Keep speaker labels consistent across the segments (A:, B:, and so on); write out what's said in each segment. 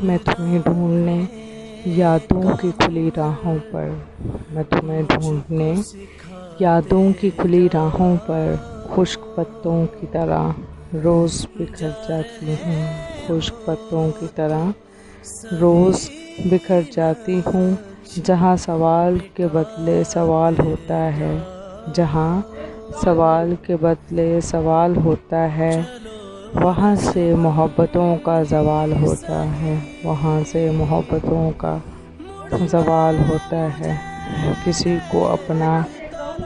A: میں تمہیں ڈھونڈنے یادوں کی کھلی راہوں پر، میں تمہیں ڈھونڈنے یادوں کی کھلی راہوں پر، خشک پتوں کی طرح روز بکھر جاتی ہوں، خشک پتوں کی طرح روز بکھر جاتی ہوں، جہاں سوال کے بدلے سوال ہوتا ہے، جہاں سوال کے بدلے سوال ہوتا ہے، وہاں سے محبتوں کا زوال ہوتا ہے، وہاں سے محبتوں کا زوال ہوتا ہے۔ کسی کو اپنا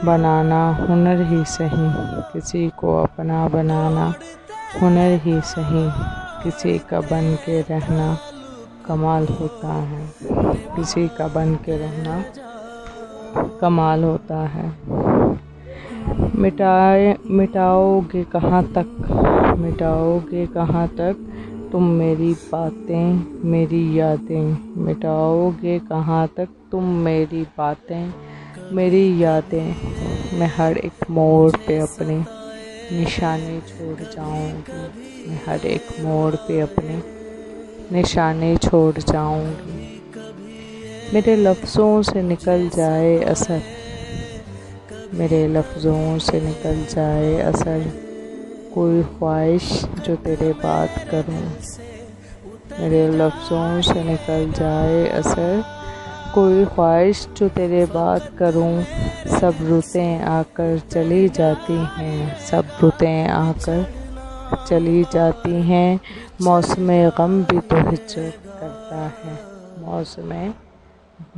A: بنانا ہنر ہی سہی، کسی کو اپنا بنانا ہنر ہی سہی، کسی کا بن کے رہنا کمال ہوتا ہے، کسی کا بن کے رہنا کمال ہوتا ہے۔ مٹاؤ گے کہاں تک، مٹاؤ گے کہاں تک تم میری باتیں میری یادیں، مٹاؤ گے کہاں تک تم میری باتیں میری یادیں، میں ہر ایک موڑ پہ اپنے نشانے چھوڑ جاؤں گی، میں ہر ایک موڑ پہ اپنے نشانے چھوڑ جاؤں گی۔ میرے لفظوں سے نکل جائے اثر، میرے لفظوں سے نکل جائے اثر، کوئی خواہش جو تیرے بات کروں، میرے لفظوں سے نکل جائے اثر، کوئی خواہش جو تیرے بات کروں، سب رتیں آ کر چلی جاتی ہیں، سب رتیں آ کر چلی جاتی ہیں، موسم غم بھی تو ہجرت کرتا ہے، موسم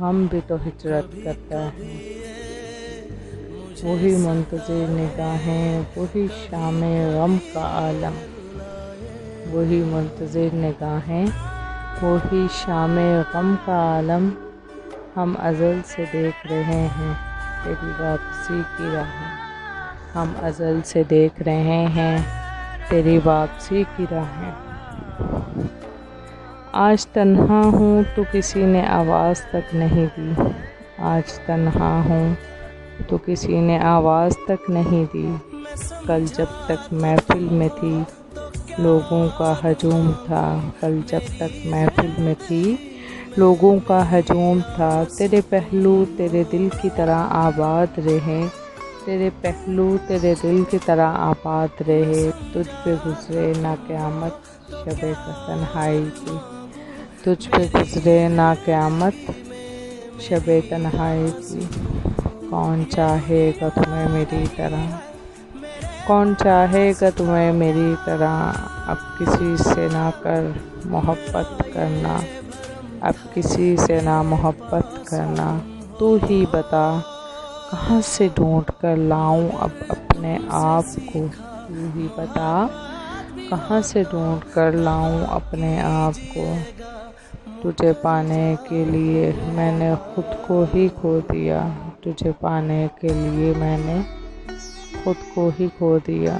A: غم بھی تو ہجرت کرتا ہے۔ وہی منتظر نگاہیں، وہی شام غم کا عالم، وہی منتظر نگاہیں، وہی شام غم کا عالم، ہم ازل سے دیکھ رہے ہیں تیری واپسی کی راہیں، ہم ازل سے دیکھ رہے ہیں تیری واپسی کی راہیں۔ آج تنہا ہوں تو کسی نے آواز تک نہیں دی، آج تنہا ہوں تو کسی نے آواز تک نہیں دی، کل جب تک محفل میں تھی لوگوں کا ہجوم تھا، کل جب تک محفل میں تھی لوگوں کا ہجوم تھا، تیرے پہلو تیرے دل کی طرح آباد رہے، تیرے پہلو تیرے دل کی طرح آباد رہے، تجھ پہ گزرے نہ قیامت شب تنہائی کی، تجھ پہ گزرے نہ قیامت شب تنہائی کی۔ کون چاہے گا تمہیں میری طرح، کون چاہے گا تمہیں میری طرح، اب کسی سے نہ کر محبت کرنا، اب کسی سے نہ محبت کرنا، تو ہی بتا کہاں سے ڈھونڈ کر لاؤں اب اپنے آپ کو، تو ہی بتا کہاں سے ڈھونڈ کر لاؤں اپنے آپ کو، تجھے پانے کے لیے میں نے خود کو ہی کھو دیا، تجھے پانے کے لیے میں نے خود کو ہی کھو دیا۔